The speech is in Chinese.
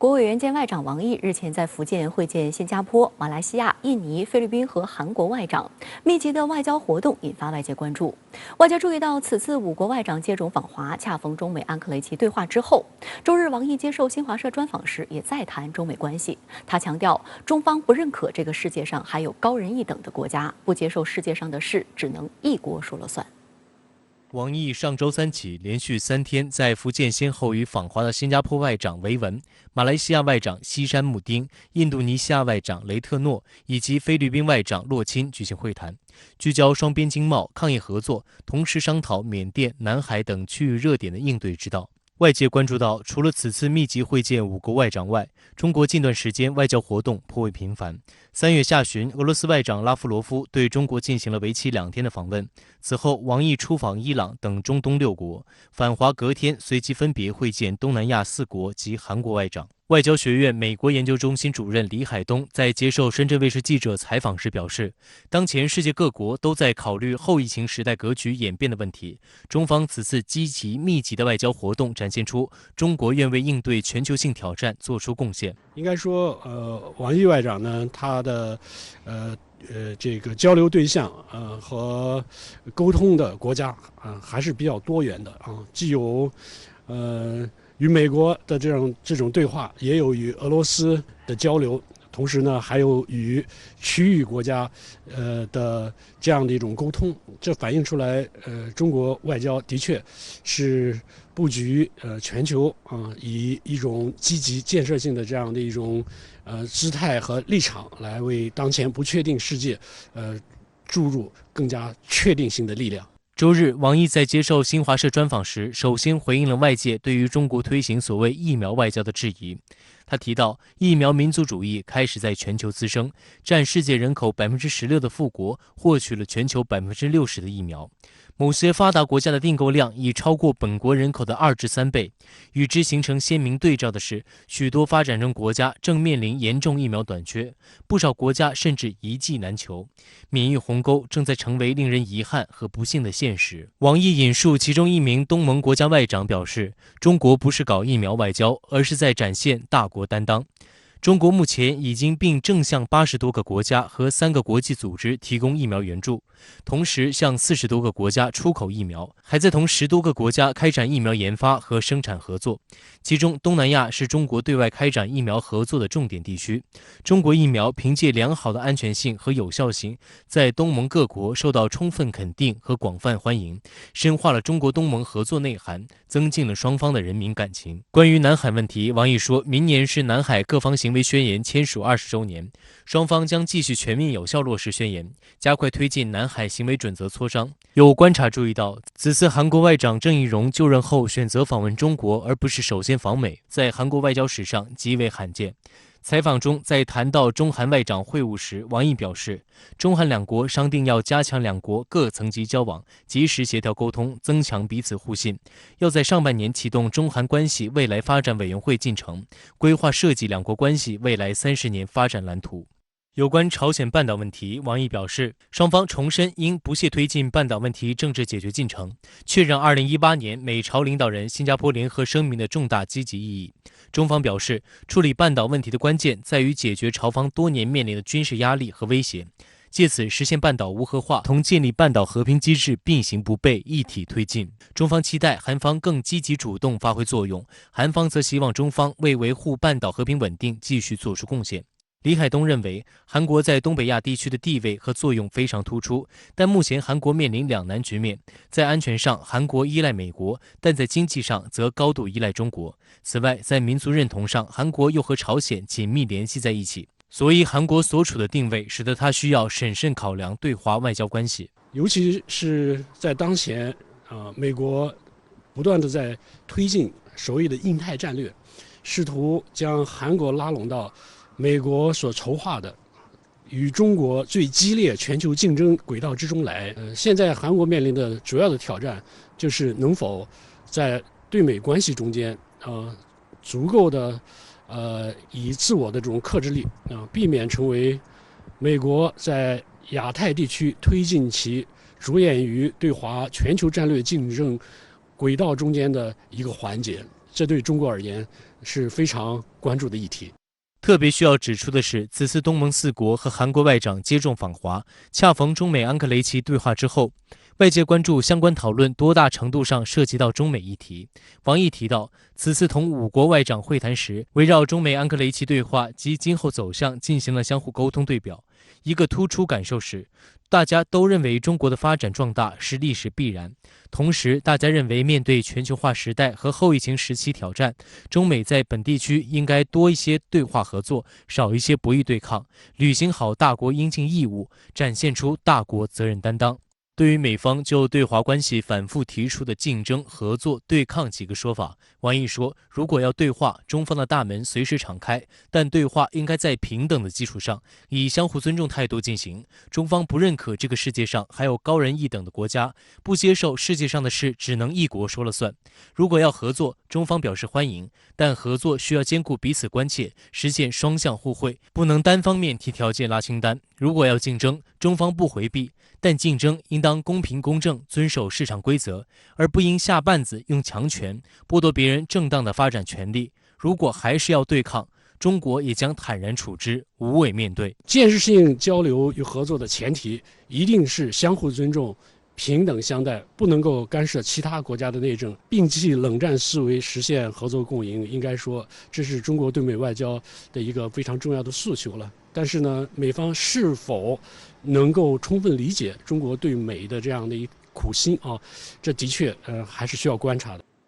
国务委员兼外长王毅日前在福建会见新加坡、马来西亚、印尼、菲律宾和韩国外长，密集的外交活动引发外界关注。外界注意到，此次5国外长接踵访华，恰逢中美安克雷奇对话之后。周日，王毅接受新华社专访时也再谈中美关系。他强调，中方不认可这个世界上还有高人一等的国家，不接受世界上的事只能一国说了算。王毅上周三起连续3天在福建先后与访华的新加坡外长维文、马来西亚外长西山慕丁、印度尼西亚外长雷特诺以及菲律宾外长洛钦举行会谈，聚焦双边经贸、抗疫合作，同时商讨缅甸、南海等区域热点的应对之道。外界关注到，除了此次密集会见5国外长外，中国近段时间外交活动颇为频繁。3月下旬，俄罗斯外长拉夫罗夫对中国进行了为期2天的访问。此后，王毅出访伊朗等中东6国，返华隔天随即分别会见东南亚4国及韩国外长。外交学院美国研究中心主任李海东在接受深圳卫视记者采访时表示，当前世界各国都在考虑后疫情时代格局演变的问题，中方此次积极密集的外交活动展现出中国愿为应对全球性挑战做出贡献。应该说，王毅外长呢，他的这个交流对象和沟通的国家还是比较多元的既有与美国的这种对话，也有与俄罗斯的交流，同时呢还有与区域国家的这样的一种沟通。这反映出来中国外交的确是布局全球以一种积极建设性的这样的一种姿态和立场，来为当前不确定世界注入更加确定性的力量。周日，王毅在接受新华社专访时，首先回应了外界对于中国推行所谓疫苗外交的质疑。他提到，疫苗民族主义开始在全球滋生，占世界人口16%的富国获取了全球60%的疫苗。某些发达国家的订购量已超过本国人口的2至3倍。与之形成鲜明对照的是，许多发展中国家正面临严重疫苗短缺，不少国家甚至一剂难求，免疫鸿沟正在成为令人遗憾和不幸的现实。王毅引述其中一名东盟国家外长表示，中国不是搞疫苗外交，而是在展现大国担当。中国目前已经并正向80多个国家和3个国际组织提供疫苗援助，同时向40多个国家出口疫苗，还在同10多个国家开展疫苗研发和生产合作。其中，东南亚是中国对外开展疫苗合作的重点地区。中国疫苗凭借良好的安全性和有效性，在东盟各国受到充分肯定和广泛欢迎，深化了中国东盟合作内涵，增进了双方的人民感情。关于南海问题，王毅说，明年是南海各方行为宣言签署20周年，双方将继续全面有效落实宣言，加快推进南海行为准则磋商。有观察注意到，此次韩国外长郑义溶就任后选择访问中国，而不是首先访美，在韩国外交史上极为罕见。采访中，在谈到中韩外长会晤时，王毅表示，中韩2国商定要加强2国各层级交往，及时协调沟通，增强彼此互信。要在上半年启动中韩关系未来发展委员会进程，规划设计2国关系未来30年发展蓝图。有关朝鲜半岛问题，王毅表示，双方重申应不懈推进半岛问题政治解决进程，确认2018年美朝领导人新加坡联合声明的重大积极意义。中方表示，处理半岛问题的关键在于解决朝方多年面临的军事压力和威胁，借此实现半岛无核化，同建立半岛和平机制并行不悖，一体推进。中方期待韩方更积极主动发挥作用，韩方则希望中方为维护半岛和平稳定继续做出贡献。李海东认为，韩国在东北亚地区的地位和作用非常突出，但目前韩国面临2难局面，在安全上韩国依赖美国，但在经济上则高度依赖中国。此外，在民族认同上，韩国又和朝鲜紧密联系在一起，所以韩国所处的定位使得他需要审慎考量对华外交关系。尤其是在当前美国不断的在推进所谓的印太战略，试图将韩国拉拢到美国所筹划的与中国最激烈全球竞争轨道之中来。现在韩国面临的主要的挑战就是能否在对美关系中间足够的以自我的这种克制力避免成为美国在亚太地区推进其着眼于对华全球战略竞争轨道中间的一个环节。这对中国而言是非常关注的议题。特别需要指出的是，此次东盟4国和韩国外长接种访华，恰逢中美安克雷奇对话之后，外界关注相关讨论多大程度上涉及到中美议题。王毅提到，此次同5国外长会谈时，围绕中美安克雷奇对话及今后走向进行了相互沟通对表。一个突出感受是，大家都认为中国的发展壮大是历史必然，同时大家认为面对全球化时代和后疫情时期挑战，中美在本地区应该多一些对话合作，少一些博弈对抗，履行好大国应尽义务，展现出大国责任担当。对于美方就对华关系反复提出的竞争、合作、对抗几个说法，王毅说，如果要对话，中方的大门随时敞开，但对话应该在平等的基础上，以相互尊重态度进行。中方不认可这个世界上还有高人一等的国家，不接受世界上的事只能一国说了算。如果要合作，中方表示欢迎，但合作需要兼顾彼此关切，实现双向互惠，不能单方面提条件拉清单。如果要竞争，中方不回避，但竞争应当公平公正，遵守市场规则，而不应下绊子用强权剥夺别人正当的发展权利。如果还是要对抗，中国也将坦然处之，无畏面对。建设性交流与合作的前提一定是相互尊重、平等相待，不能够干涉其他国家的内政，摒弃冷战思维，实现合作共赢。应该说，这是中国对美外交的一个非常重要的诉求了。但是呢，美方是否能够充分理解中国对美的这样的一苦心啊，这的确还是需要观察的。